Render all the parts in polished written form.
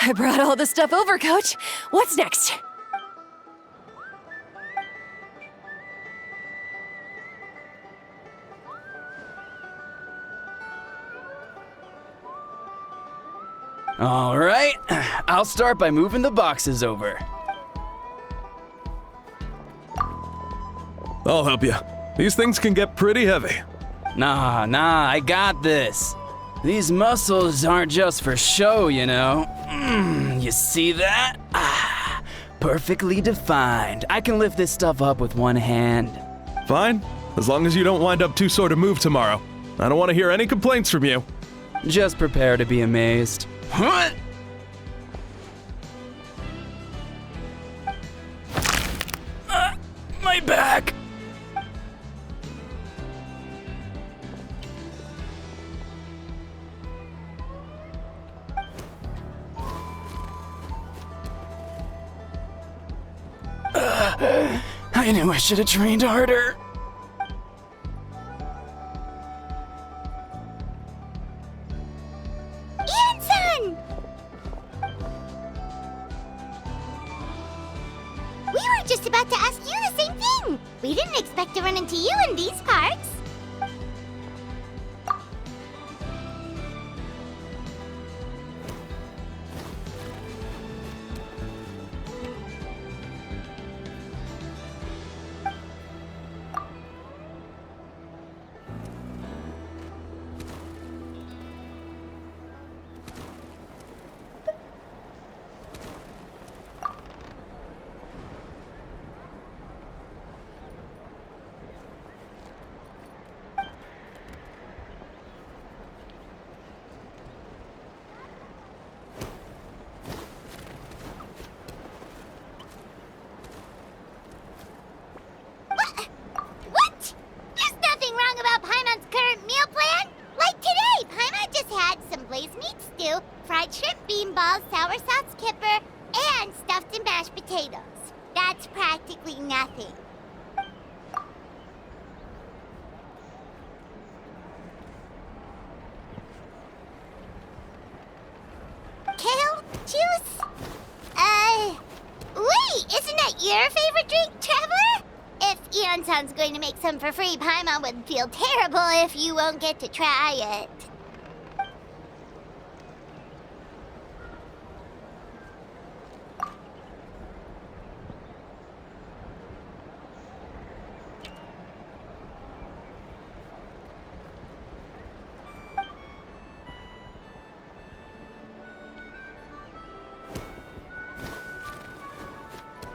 I brought all the stuff over, Coach. What's next? All right, I'll start by moving the boxes over. I'll help you. These things can get pretty heavy. Nah, I got this. These muscles aren't just for show, you know. You see that? Perfectly defined. I can lift this stuff up with one hand. Fine, as long as you don't wind up too sore to move tomorrow. I don't want to hear any complaints from you. Just prepare to be amazed. What? My back! I knew I should have trained harder. Anson! We were just about to ask you the same thing. We didn't expect to run into you in these parts. What? There's nothing wrong about Paimon's current meal plan. Like today, Paimon just had some blazed meat stew, fried shrimp bean balls, sour sauce kipper, and stuffed and mashed potatoes. That's practically nothing. Kale juice? Wait, isn't that your favorite drink, Traveler? If Eonson's going to make some for free, Paimon would feel terrible if you won't get to try it.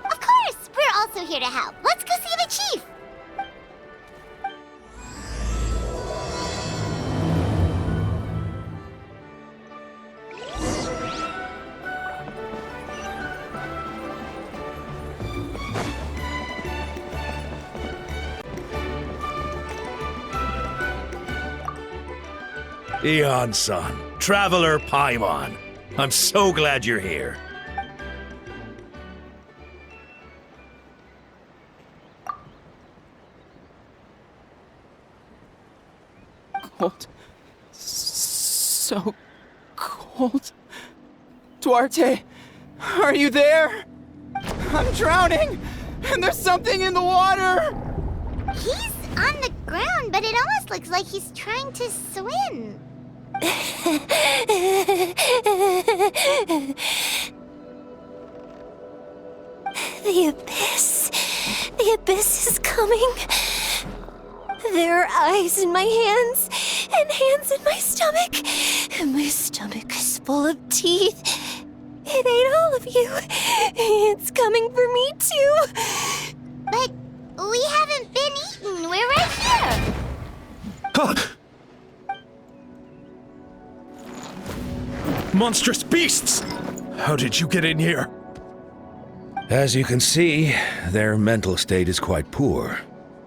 Of course! We're also here to help. Let's go see the chief! Eon-san, Traveler Paimon. I'm so glad you're here. Cold. So cold. Duarte, are you there? I'm drowning, and there's something in the water! He's on the ground, but it almost looks like he's trying to swim. The abyss. The abyss is coming. There are eyes in my hands, and hands in my stomach, and my stomach is full of teeth. It ate all of you. It's coming for me too. But we haven't been eaten. We're right here. Monstrous beasts! How did you get in here? As you can see, their mental state is quite poor.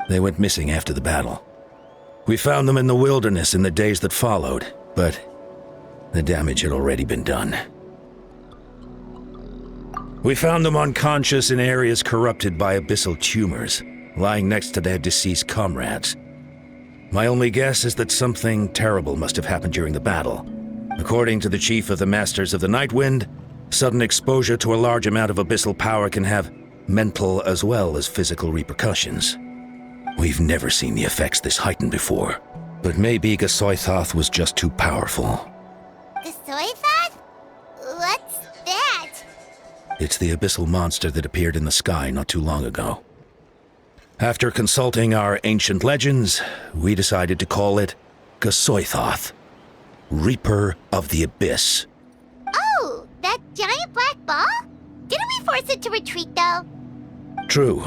They went missing after the battle. We found them in the wilderness in the days that followed, but the damage had already been done. We found them unconscious in areas corrupted by abyssal tumors, lying next to their deceased comrades. My only guess is that something terrible must have happened during the battle. According to the chief of the Masters of the Night Wind, Sudden exposure to a large amount of abyssal power can have mental as well as physical repercussions. We've never seen the effects this heightened before, but maybe Gasoithoth was just too powerful. The soy thought? What's that? It's the abyssal monster that appeared in the sky not too long ago. After consulting our ancient legends, we decided to call it Gasoithoth, Reaper of the Abyss. Oh, that giant black ball? Didn't we force it to retreat, though? True,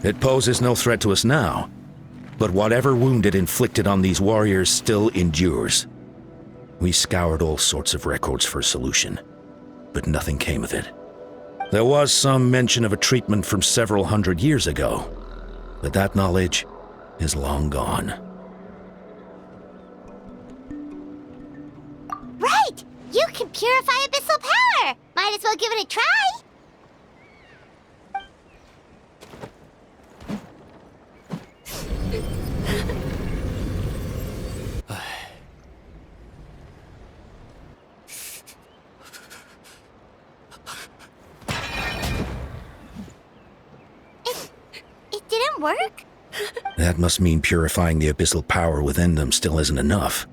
it poses no threat to us now, but whatever wound it inflicted on these warriors still endures. We scoured all sorts of records for a solution, but nothing came of it. There was some mention of a treatment from several hundred years ago, but that knowledge is long gone. Right! You can purify abyssal power! Might as well give it a try! It didn't work? That must mean purifying the abyssal power within them still isn't enough.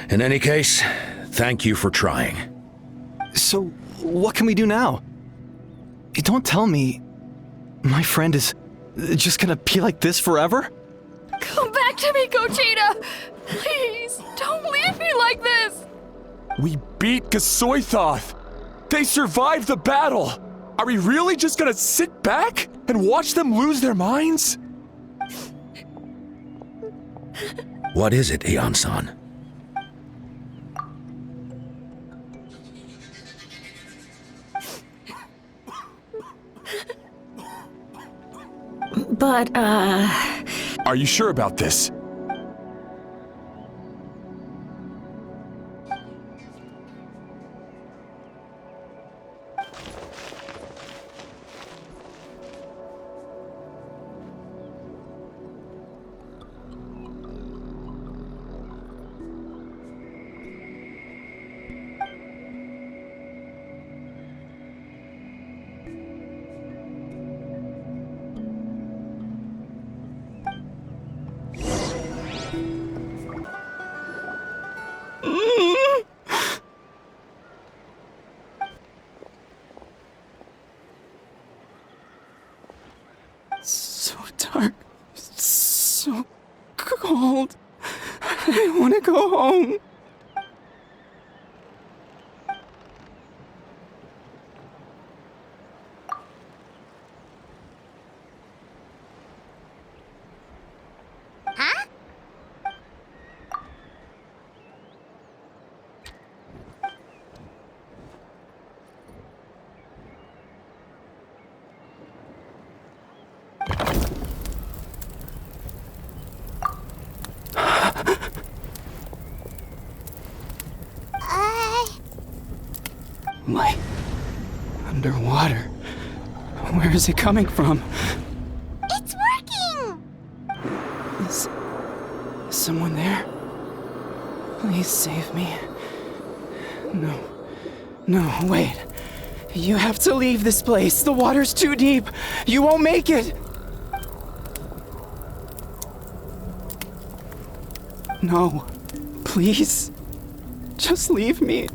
In any case, thank you for trying. So, what can we do now? Don't tell me my friend is just gonna be like this forever? Come back to me, Gogeta! Please, don't leave me like this! We beat Gasoithoth! They survived the battle! Are we really just gonna sit back and watch them lose their minds? What is it, Aeon-san? But, Are you sure about this? So dark, so cold. I want to go home. Huh? Light. Underwater. Where is it coming from? It's working! Is someone there? Please save me. No, wait. You have to leave this place. The water's too deep. You won't make it. No, please. Just leave me,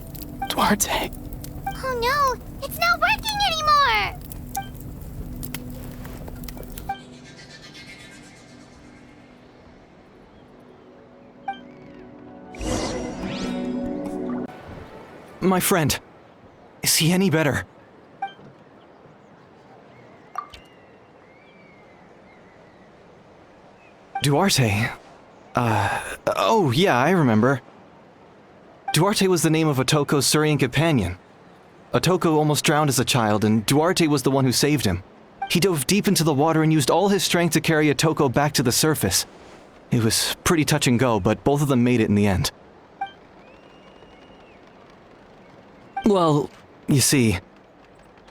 Duarte. Oh no, it's not working anymore! My friend, is he any better? Duarte? Oh yeah, I remember. Duarte was the name of Otoko's Surian companion. Otoko almost drowned as a child, and Duarte was the one who saved him. He dove deep into the water and used all his strength to carry Otoko back to the surface. It was pretty touch and go, but both of them made it in the end. Well, you see,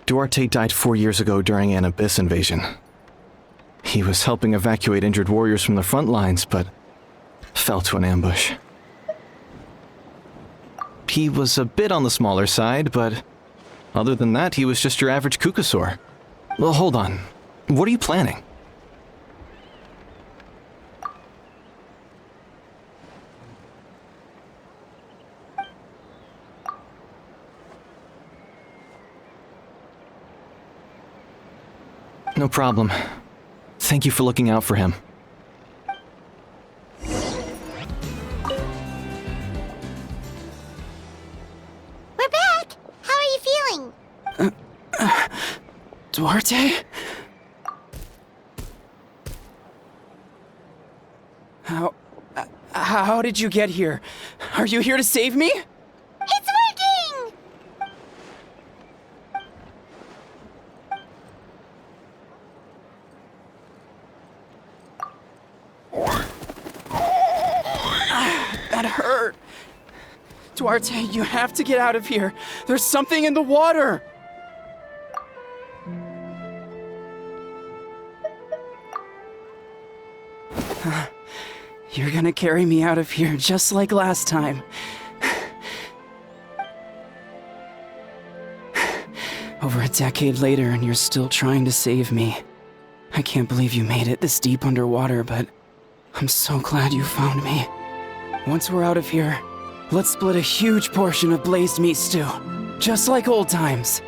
Duarte died 4 years ago during an Abyss invasion. He was helping evacuate injured warriors from the front lines, but fell to an ambush. he was a bit on the smaller side, but other than that, he was just your average Kukasaur. Well, hold on. What are you planning? No problem. Thank you for looking out for him. We're back! How are you feeling? Duarte? How did you get here? Are you here to save me? It's working! That hurt. Duarte, you have to get out of here. There's something in the water. You're gonna carry me out of here just like last time. Over a decade later, and you're still trying to save me. I can't believe you made it this deep underwater, but I'm so glad you found me. Once we're out of here, let's split a huge portion of blazed meat stew, just like old times.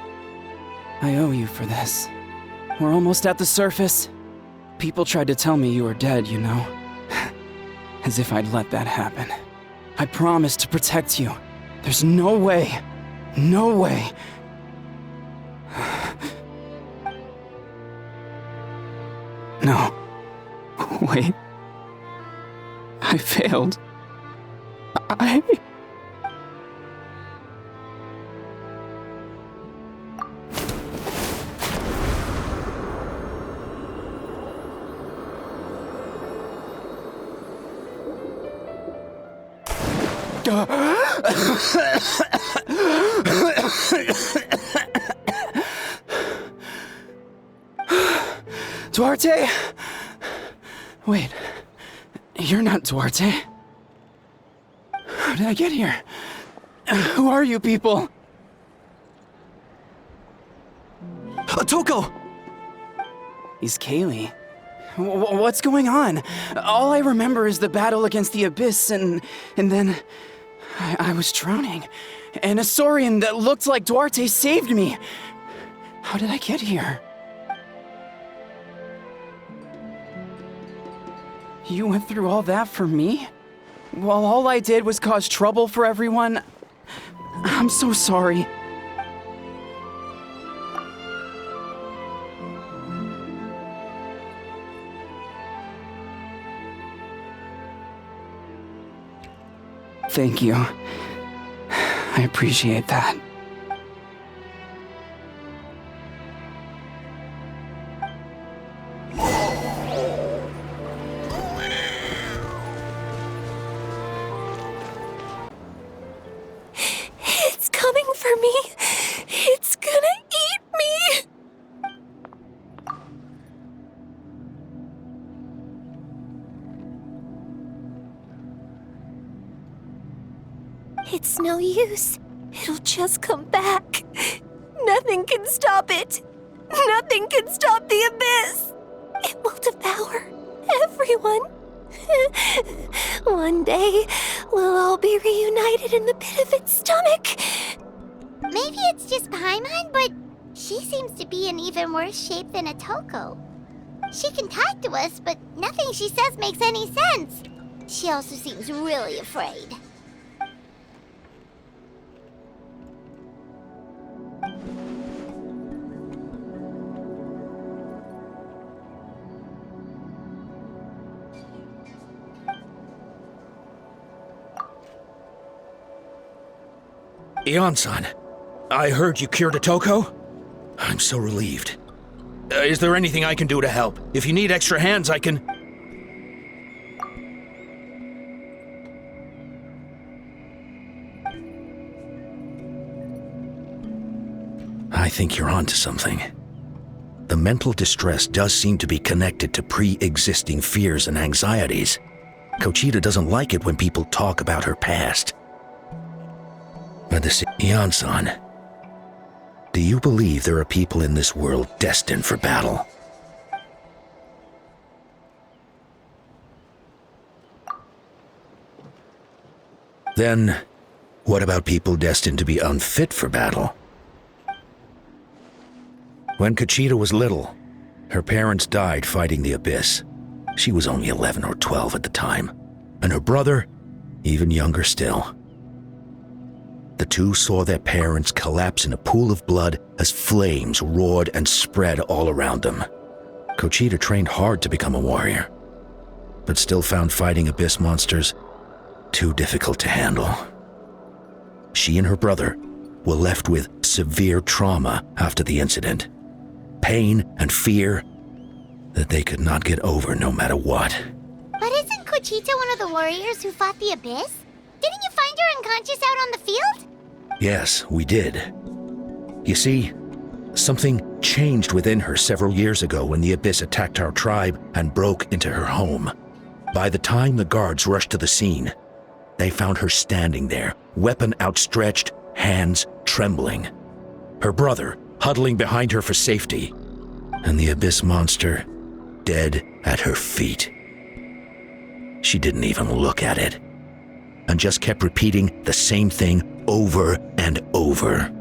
I owe you for this. We're almost at the surface. People tried to tell me you were dead, you know. As if I'd let that happen. I promised to protect you. There's no way. No way. No. Wait. I failed. Duarte? Wait, you're not Duarte. How did I get here? Who are you people? Toko! He's Kaylee. What's going on? All I remember is the battle against the Abyss, and then I was drowning. And a Saurian that looked like Duarte saved me. How did I get here? You went through all that for me? While all I did was cause trouble for everyone? I'm so sorry. Thank you. I appreciate that. It's coming for me. It's gonna eat me. It's no use. It'll just come back. Nothing can stop it. Nothing can stop the Abyss. It will devour everyone. One day, we'll all be reunited in the pit of its stomach. Maybe it's just Paimon, but she seems to be in even worse shape than a Toko. She can talk to us, but nothing she says makes any sense. She also seems really afraid. Ion-san, I heard you cured a Toko? I'm so relieved. Is there anything I can do to help? If you need extra hands, I can... I think you're onto something. The mental distress does seem to be connected to pre-existing fears and anxieties. Kochita doesn't like it when people talk about her past. But Yansan, do you believe there are people in this world destined for battle? Then, what about people destined to be unfit for battle? When Conchita was little, her parents died fighting the Abyss. She was only 11 or 12 at the time, and her brother, even younger still. The two saw their parents collapse in a pool of blood as flames roared and spread all around them. Conchita trained hard to become a warrior, but still found fighting Abyss monsters too difficult to handle. She and her brother were left with severe trauma after the incident. Pain and fear that they could not get over no matter what. But isn't Conchita one of the warriors who fought the Abyss? Didn't you find her unconscious out on the field? Yes, we did. You see, something changed within her several years ago when the Abyss attacked our tribe and broke into her home. By the time the guards rushed to the scene, they found her standing there, weapon outstretched, hands trembling. Her brother huddling behind her for safety, and the Abyss monster dead at her feet. She didn't even look at it, and just kept repeating the same thing over and over.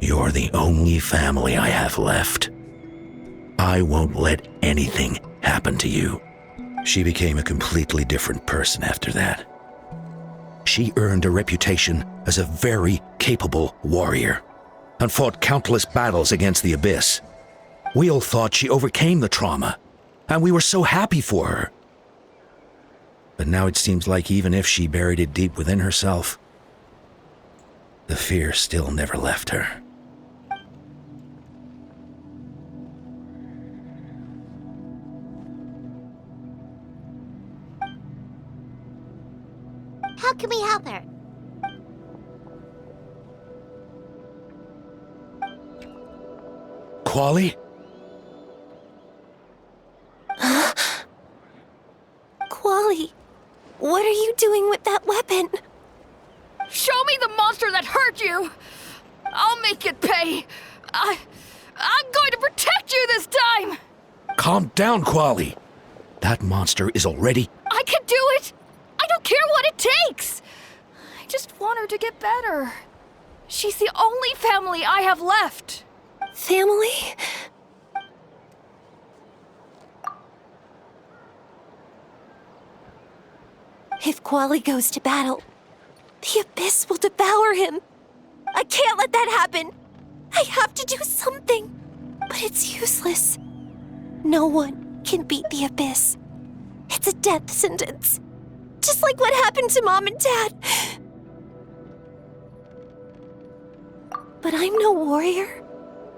You're the only family I have left. I won't let anything happen to you. She became a completely different person after that. She earned a reputation as a very capable warrior and fought countless battles against the Abyss. We all thought she overcame the trauma, and we were so happy for her. But now it seems like even if she buried it deep within herself, the fear still never left her. How can we help her? Quali? Quali, what are you doing with that weapon? Show me the monster that hurt you! I'll make it pay! I'm going to protect you this time! Calm down, Quali. That monster is already... I can do it! I don't care what it takes! I just want her to get better. She's the only family I have left. Family? If Quali goes to battle, the Abyss will devour him. I can't let that happen. I have to do something. But it's useless. No one can beat the Abyss. It's a death sentence. Just like what happened to Mom and Dad. But I'm no warrior.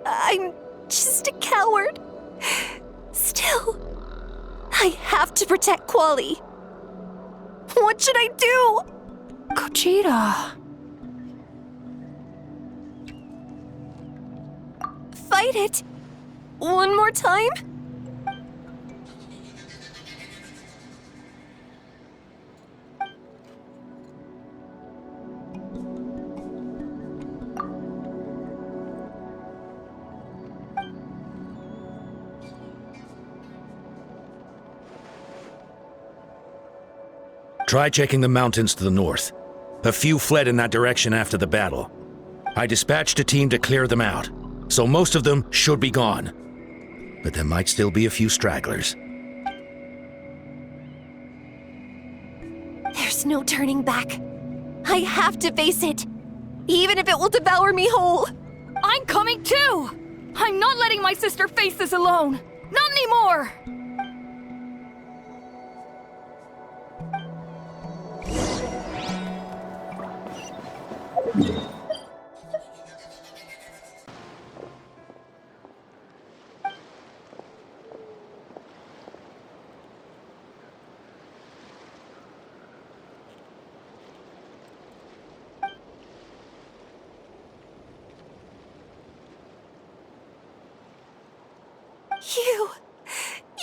I'm just a coward. Still, I have to protect Quali. What should I do? Conchita. Fight it. One more time? Try checking the mountains to the north. A few fled in that direction after the battle. I dispatched a team to clear them out, so most of them should be gone. But there might still be a few stragglers. There's no turning back. I have to face it, even if it will devour me whole. I'm coming too! I'm not letting my sister face this alone! Not anymore!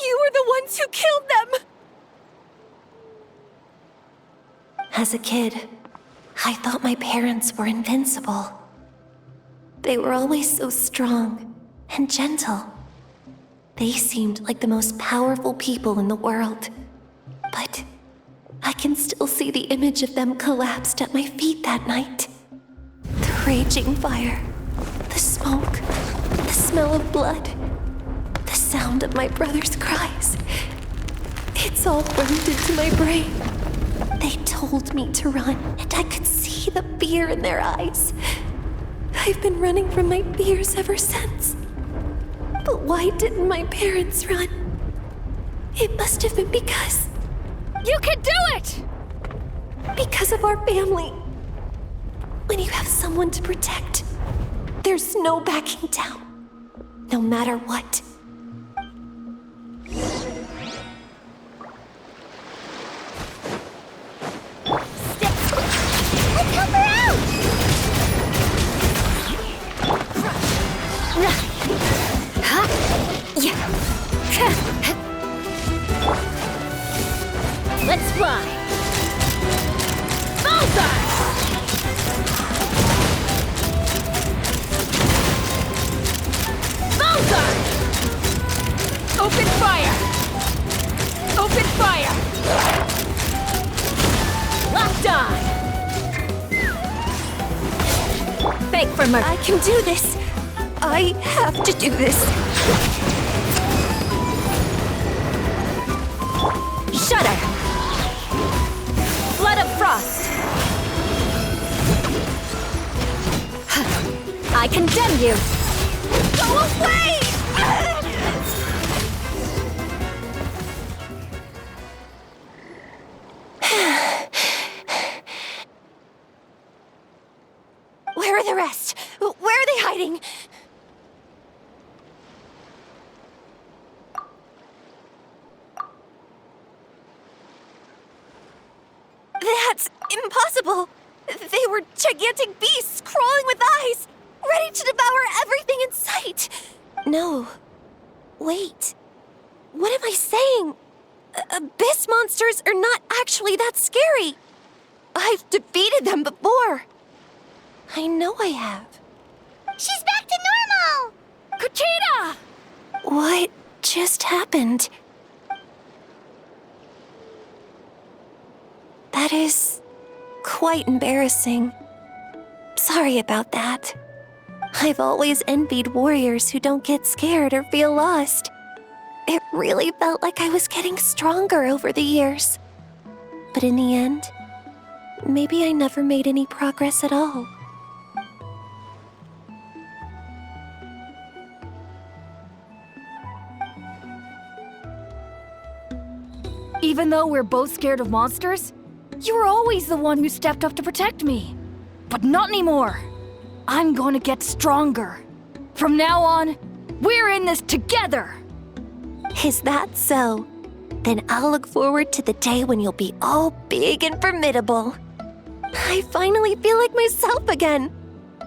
You were the ones who killed them! As a kid, I thought my parents were invincible. They were always so strong and gentle. They seemed like the most powerful people in the world. But I can still see the image of them collapsed at my feet that night. The raging fire, the smoke, the smell of blood, the sound of my brother's cries. It's all burned into my brain. They told me to run, and I could see the fear in their eyes. I've been running from my fears ever since. But why didn't my parents run? It must have been because... You can do it! Because of our family. When you have someone to protect, there's no backing down, no matter what. Let's help her out! Let's fly! Bullseye! Bullseye! Open fire! Open fire! Locked on! Fake for murder! I can do this. I have to do this. Shudder! Flood of frost! I condemn you! Go away! Where are the rest? Where are they hiding? That's impossible! They were gigantic beasts crawling with eyes, ready to devour everything in sight! No. Wait. What am I saying? Abyss monsters are not actually that scary. I've defeated them before. I know I have. She's back to normal! Kuchita! What just happened? That is quite embarrassing. Sorry about that. I've always envied warriors who don't get scared or feel lost. It really felt like I was getting stronger over the years. But in the end, maybe I never made any progress at all. Even though we're both scared of monsters, you were always the one who stepped up to protect me. But not anymore. I'm going to get stronger. From now on, we're in this together. Is that so? Then I'll look forward to the day when you'll be all big and formidable. I finally feel like myself again.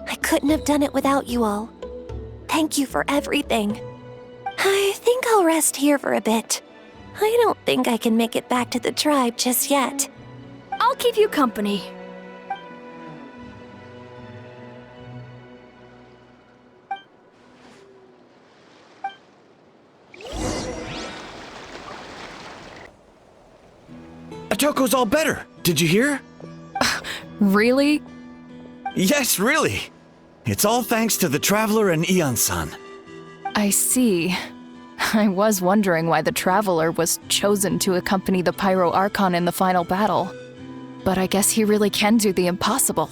I couldn't have done it without you all. Thank you for everything. I think I'll rest here for a bit. I don't think I can make it back to the tribe just yet. I'll keep you company. Otoko's all better. Did you hear? Really? Yes, really. It's all thanks to the Traveler and Ian-san. I see. I was wondering why the Traveler was chosen to accompany the Pyro Archon in the final battle. But I guess he really can do the impossible.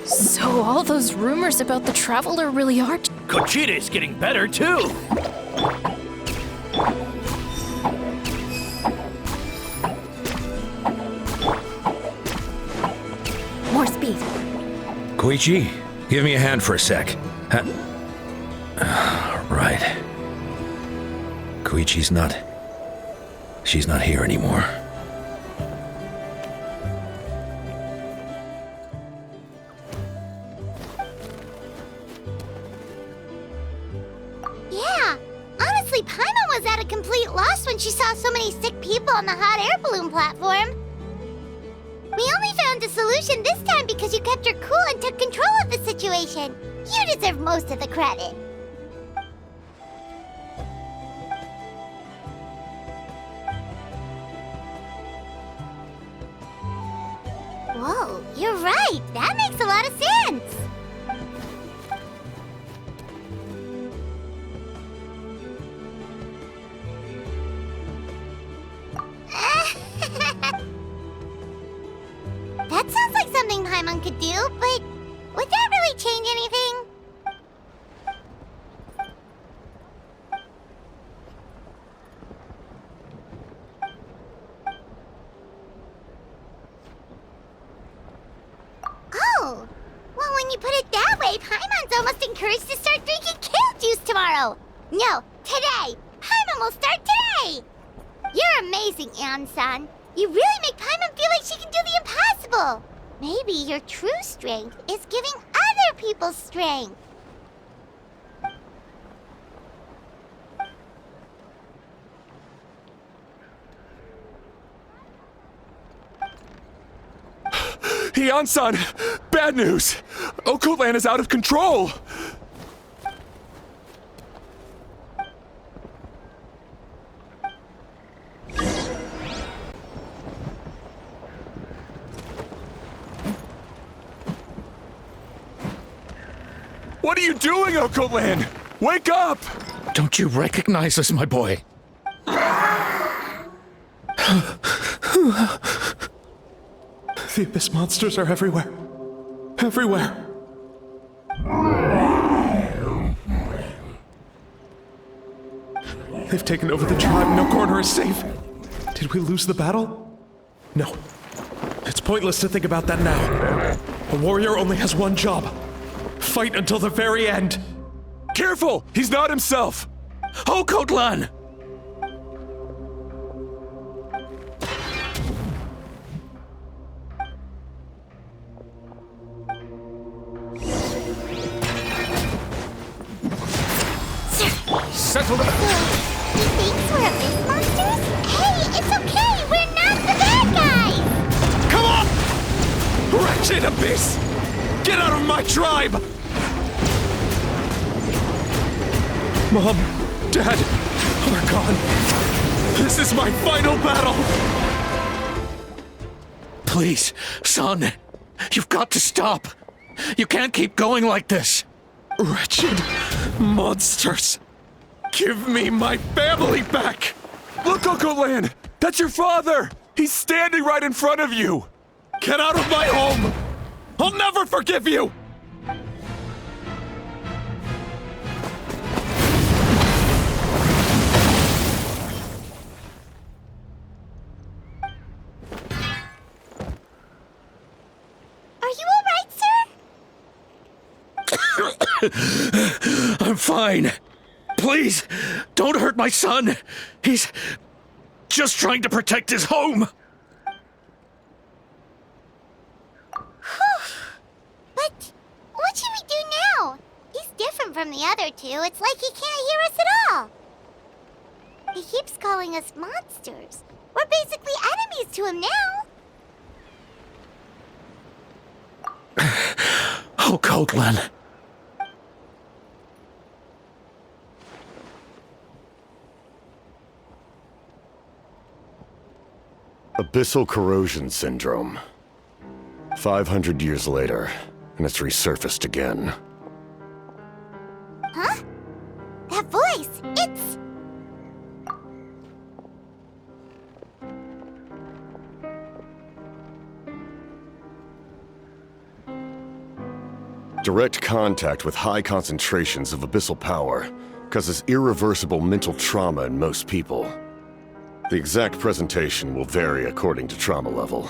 So all those rumors about the Traveler really are... Kuchita's getting better too. More speed. Koichi, give me a hand for a sec. Right. Koichi's not... She's not here anymore. complete loss when she saw so many sick people on the hot air balloon platform. We only found a solution this time because you kept your cool and took control of the situation. You deserve most of the credit. Whoa, you're right. That makes a lot of sense. That sounds like something Paimon could do, but would that really change anything? Oh, well, when you put it that way, Paimon's almost encouraged to start drinking kale juice tomorrow. No, today. Paimon will start today. You're amazing, Ansan. You really make Paimon feel like she can do the impossible. Maybe your true strength is giving other people strength. Ansan, bad news! Okoland is out of control! What are you doing, Okoland? Wake up! Don't you recognize us, my boy? The Abyss monsters are everywhere. Everywhere. They've taken over the tribe. No corner is safe. Did we lose the battle? No. It's pointless to think about that now. A warrior only has one job. Fight until the very end. Careful! He's not himself! Okotlan! Settle down! He thinks we're Abyss monsters? Hey, it's okay! We're not the bad guys! Come on! Wretched Abyss! Get out of my tribe! Mom, Dad, are gone. This is my final battle! Please, son, you've got to stop. You can't keep going like this. Wretched monsters! Give me my family back! Look, Okoland! That's your father! He's standing right in front of you! Get out of my home! I'll never forgive you! Are you alright, sir? I'm fine. Please, don't hurt my son. He's just trying to protect his home. But what should we do now? He's different from the other two. It's like he can't hear us at all. He keeps calling us monsters. We're basically enemies to him now. Oh, Cotlan. Abyssal corrosion syndrome. 500 years later, and it's resurfaced again. Huh? That voice, it's... Direct contact with high concentrations of abyssal power causes irreversible mental trauma in most people. The exact presentation will vary according to trauma level.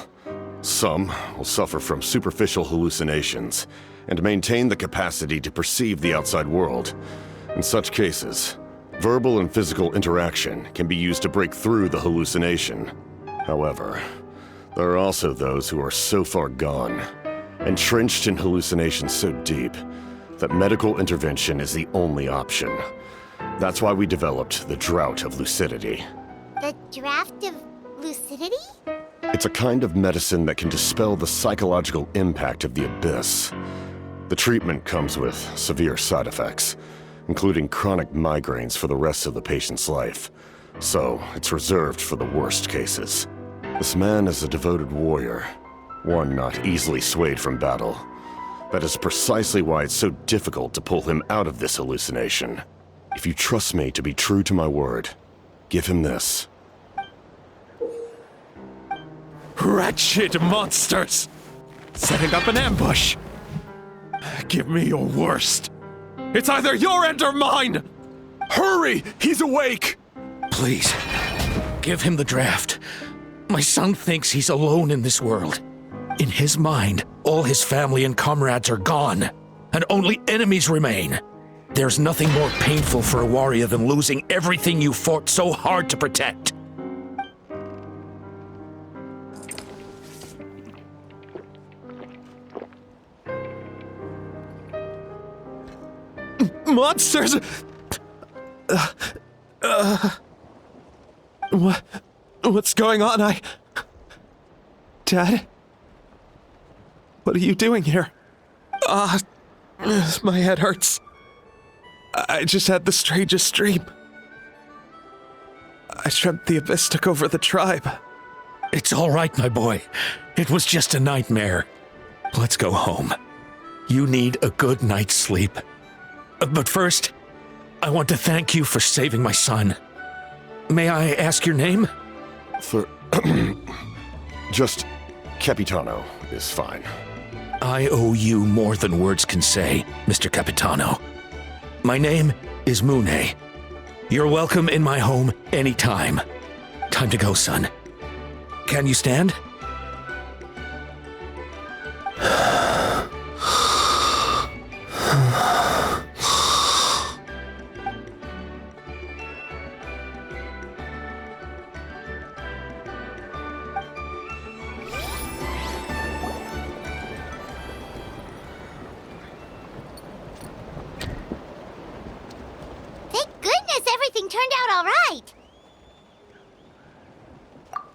Some will suffer from superficial hallucinations and maintain the capacity to perceive the outside world. In such cases, verbal and physical interaction can be used to break through the hallucination. However, there are also those who are so far gone, entrenched in hallucinations so deep, that medical intervention is the only option. That's why we developed the Drought of Lucidity. The draft of lucidity? It's a kind of medicine that can dispel the psychological impact of the Abyss. The treatment comes with severe side effects, including chronic migraines for the rest of the patient's life. So, it's reserved for the worst cases. This man is a devoted warrior, one not easily swayed from battle. That is precisely why it's so difficult to pull him out of this hallucination. If you trust me to be true to my word, give him this. Wretched monsters! Setting up an ambush! Give me your worst. It's either your end or mine! Hurry! He's awake! Please, give him the draft. My son thinks he's alone in this world. In his mind, all his family and comrades are gone, and only enemies remain. There's nothing more painful for a warrior than losing everything you fought so hard to protect. Monsters! What's going on? Dad? What are you doing here? My head hurts. I just had the strangest dream. I dreamt the Abyss took over the tribe. It's all right, my boy. It was just a nightmare. Let's go home. You need a good night's sleep. But first, I want to thank you for saving my son. May I ask your name? Just Capitano is fine. I owe you more than words can say, Mr. Capitano. My name is Mune. You're welcome in my home anytime. Time to go, son. Can you stand?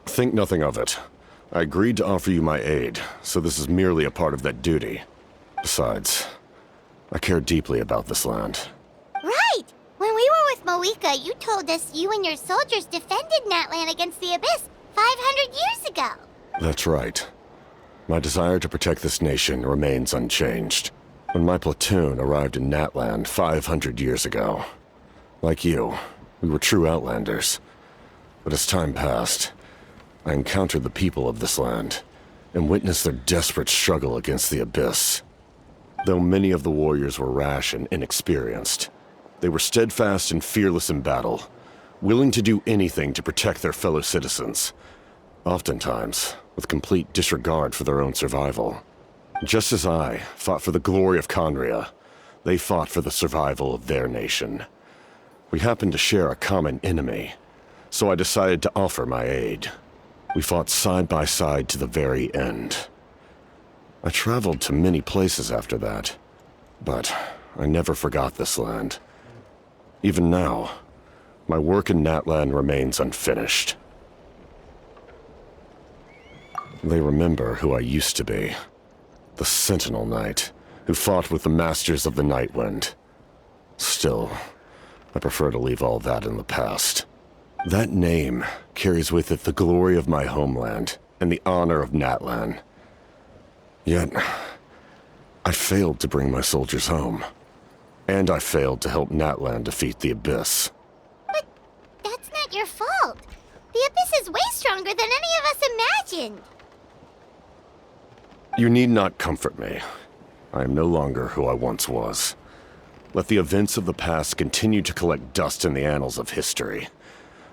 Think nothing of it. I agreed to offer you my aid, so this is merely a part of that duty. Besides, I care deeply about this land. Right! When we were with Moika, you told us you and your soldiers defended Natlan against the Abyss 500 years ago. That's right. My desire to protect this nation remains unchanged. When my platoon arrived in Natlan 500 years ago, like you, we were true Outlanders. But as time passed, I encountered the people of this land and witnessed their desperate struggle against the Abyss. Though many of the warriors were rash and inexperienced, they were steadfast and fearless in battle, willing to do anything to protect their fellow citizens, oftentimes with complete disregard for their own survival. Just as I fought for the glory of Conria, they fought for the survival of their nation. We happened to share a common enemy, so I decided to offer my aid. We fought side by side to the very end. I traveled to many places after that, but I never forgot this land. Even now, my work in Natlan remains unfinished. They remember who I used to be. The Sentinel Knight, who fought with the Masters of the Nightwind. Still, I prefer to leave all that in the past. That name carries with it the glory of my homeland and the honor of Natlan. Yet, I failed to bring my soldiers home. And I failed to help Natlan defeat the Abyss. But that's not your fault. The Abyss is way stronger than any of us imagined. You need not comfort me. I am no longer who I once was. Let the events of the past continue to collect dust in the annals of history.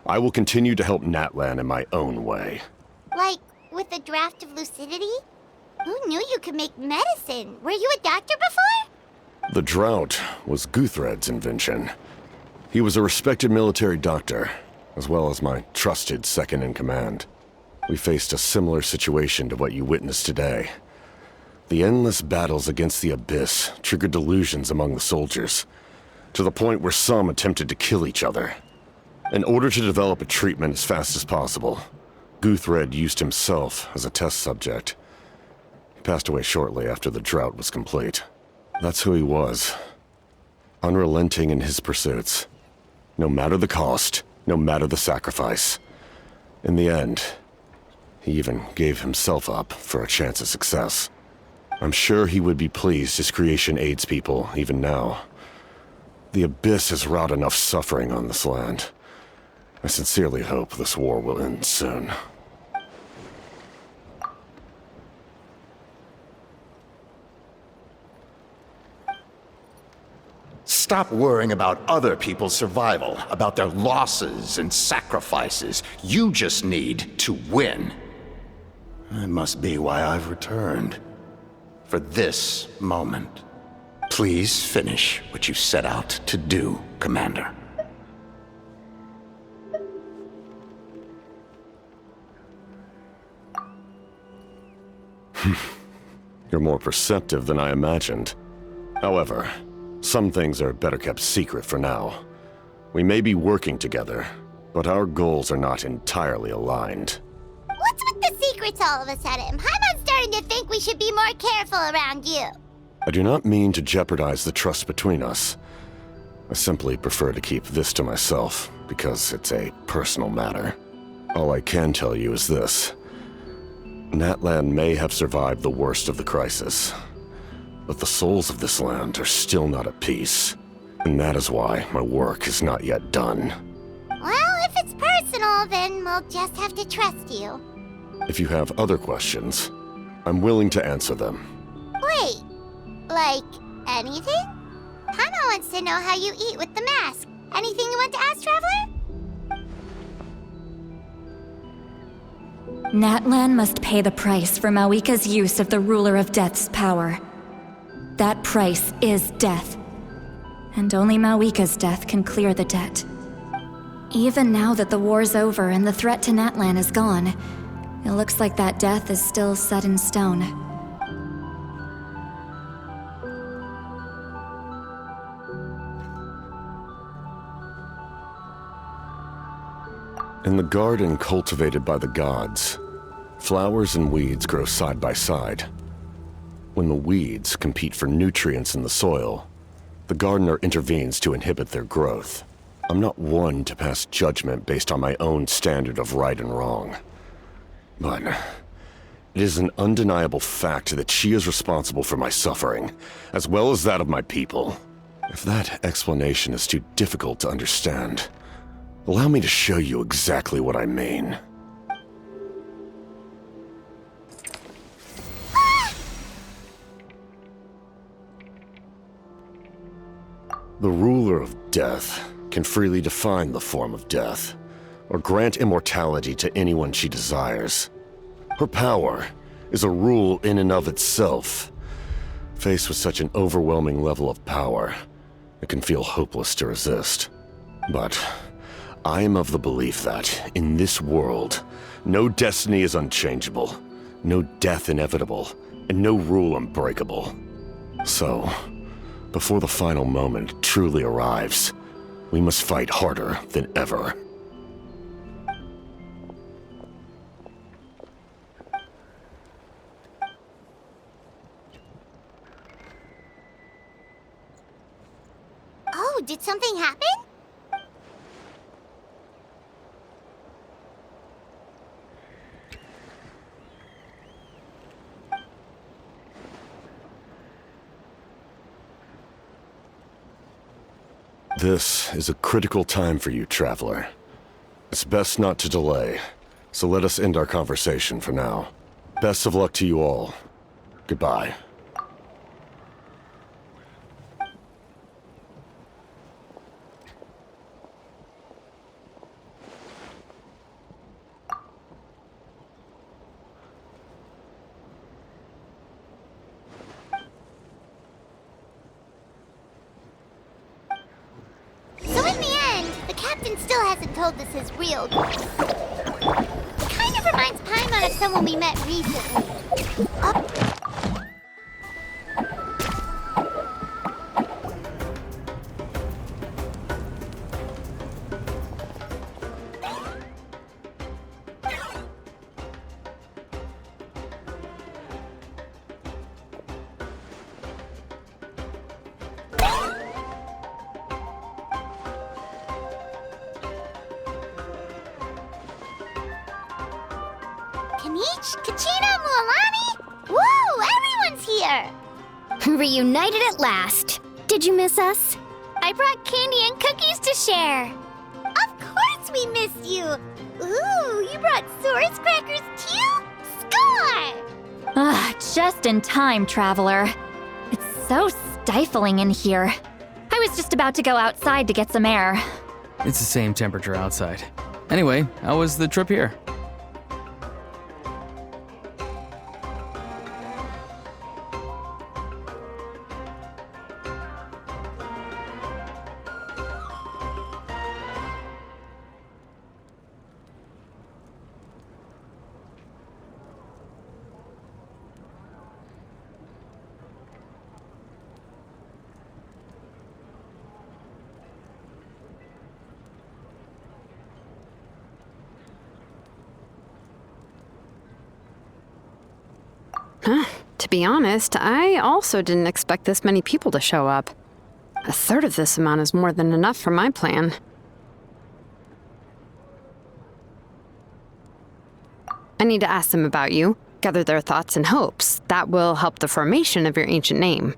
I will continue to help Natlan in my own way. Like, with the draft of lucidity? Who knew you could make medicine? Were you a doctor before? The drought was Guthred's invention. He was a respected military doctor, as well as my trusted second-in-command. We faced a similar situation to what you witnessed today. The endless battles against the Abyss triggered delusions among the soldiers, to the point where some attempted to kill each other. In order to develop a treatment as fast as possible, Guthred used himself as a test subject. He passed away shortly after the drought was complete. That's who he was. Unrelenting in his pursuits. No matter the cost, no matter the sacrifice. In the end, he even gave himself up for a chance at success. I'm sure he would be pleased his creation aids people, even now. The Abyss has wrought enough suffering on this land. I sincerely hope this war will end soon. Stop worrying about other people's survival, about their losses and sacrifices. You just need to win. That must be why I've returned. For this moment. Please finish what you set out to do, Commander. You're more perceptive than I imagined. However, some things are better kept secret for now. We may be working together, but our goals are not entirely aligned. What's with the secrets all of a sudden? Paimon's starting to think we should be more careful around you. I do not mean to jeopardize the trust between us. I simply prefer to keep this to myself, because it's a personal matter. All I can tell you is this. Natlan may have survived the worst of the crisis, but the souls of this land are still not at peace. And that is why my work is not yet done. Well, if it's personal, then we'll just have to trust you. If you have other questions, I'm willing to answer them. Wait, like anything? Paimon wants to know how you eat with the mask. Anything you want to ask, Traveler? Natlan must pay the price for Mawika's use of the Ruler of Death's power. That price is death. And only Mawika's death can clear the debt. Even now that the war's over and the threat to Natlan is gone, it looks like that death is still set in stone. In the garden cultivated by the gods, flowers and weeds grow side by side. When the weeds compete for nutrients in the soil, the gardener intervenes to inhibit their growth. I'm not one to pass judgment based on my own standard of right and wrong. But it is an undeniable fact that she is responsible for my suffering, as well as that of my people. If that explanation is too difficult to understand, allow me to show you exactly what I mean. The Ruler of Death can freely define the form of death, or grant immortality to anyone she desires. Her power is a rule in and of itself. Faced with such an overwhelming level of power, it can feel hopeless to resist. But I am of the belief that, in this world, no destiny is unchangeable, no death inevitable, and no rule unbreakable. So, before the final moment truly arrives, we must fight harder than ever. Oh, did something happen? This is a critical time for you, Traveler. It's best not to delay, so let us end our conversation for now. Best of luck to you all. Goodbye. Told us his real goal. It kind of reminds Paimon of someone we met recently. Peach, Kachina, Mualani. Woo, everyone's here. Reunited at last. Did you miss us? I brought candy and cookies to share. Of course we missed you. Ooh, you brought Source crackers too? Score! Just in time, traveler. It's so stifling in here. I was just about to go outside to get some air. It's the same temperature outside. Anyway, how was the trip here? To be honest, I also didn't expect this many people to show up. A third of this amount is more than enough for my plan. I need to ask them about you, gather their thoughts and hopes. That will help the formation of your ancient name.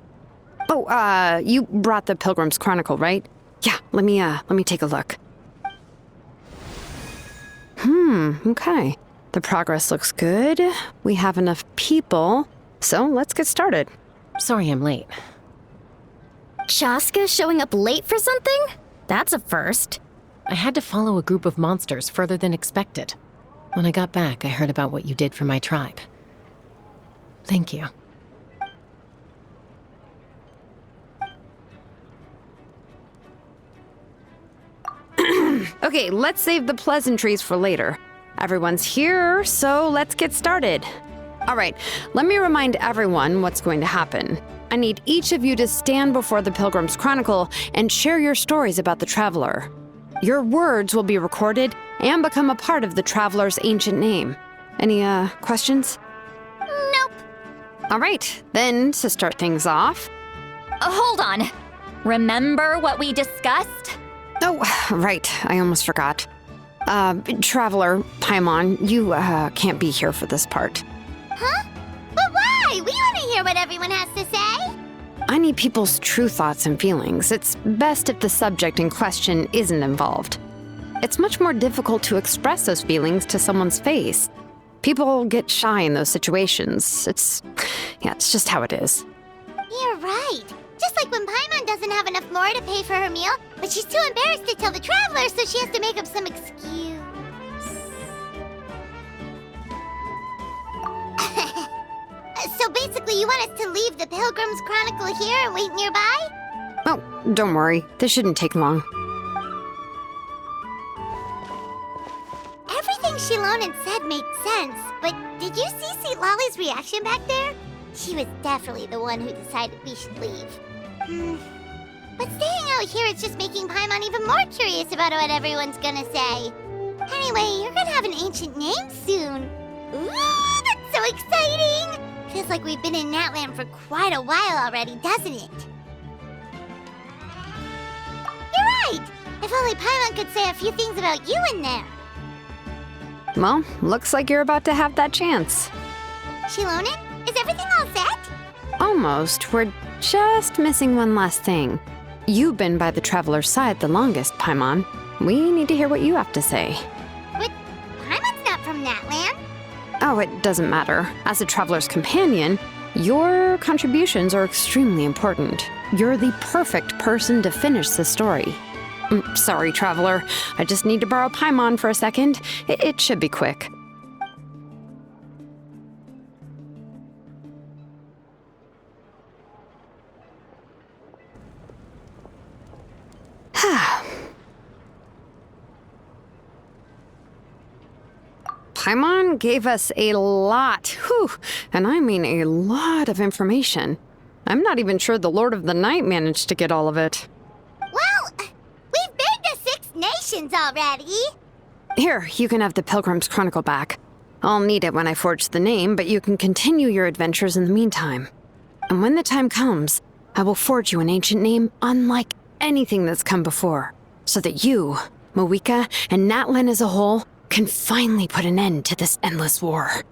Oh, you brought the Pilgrim's Chronicle, right? Yeah, let me take a look. Okay. The progress looks good. We have enough people, so let's get started. Sorry I'm late. Chaska showing up late for something? That's a first. I had to follow a group of monsters further than expected. When I got back, I heard about what you did for my tribe. Thank you. Okay, let's save the pleasantries for later. Everyone's here, so let's get started. All right, let me remind everyone what's going to happen. I need each of you to stand before the Pilgrim's Chronicle and share your stories about the Traveler. Your words will be recorded and become a part of the Traveler's ancient name. Any, questions? Nope. All right, then, to start things off... Hold on. Remember what we discussed? Oh, right, I almost forgot. Traveler, Paimon, you, can't be here for this part. Huh? But why? We want to hear what everyone has to say. I need people's true thoughts and feelings. It's best if the subject in question isn't involved. It's much more difficult to express those feelings to someone's face. People get shy in those situations. It's just how it is. You're right. Just like when Paimon doesn't have enough lore to pay for her meal, but she's too embarrassed to tell the Traveler, so she has to make up some excuse. So basically, you want us to leave the Pilgrim's Chronicle here and wait nearby? Oh, don't worry. This shouldn't take long. Everything Shilonen said made sense, but did you see St. Lolly's reaction back there? She was definitely the one who decided we should leave. But staying out here is just making Paimon even more curious about what everyone's gonna say. Anyway, you're gonna have an ancient name soon. Ooh, that's so exciting! Feels like we've been in Natland for quite a while already, doesn't it? You're right! If only Paimon could say a few things about you in there. Well, looks like you're about to have that chance. Shilonen, is everything all set? Almost. We're just missing one last thing. You've been by the Traveler's side the longest, Paimon. We need to hear what you have to say. But Paimon's not from Natland. Oh, it doesn't matter. As a Traveler's companion, your contributions are extremely important. You're the perfect person to finish the story. Sorry, Traveler. I just need to borrow Paimon for a second. It should be quick. Paimon gave us a lot, and I mean a lot of information. I'm not even sure the Lord of the Night managed to get all of it. Well, we've been to 6 nations already. Here, you can have the Pilgrim's Chronicle back. I'll need it when I forge the name, but you can continue your adventures in the meantime. And when the time comes, I will forge you an ancient name unlike anything that's come before, so that you, Mawika, and Natlan as a whole can finally put an end to this endless war.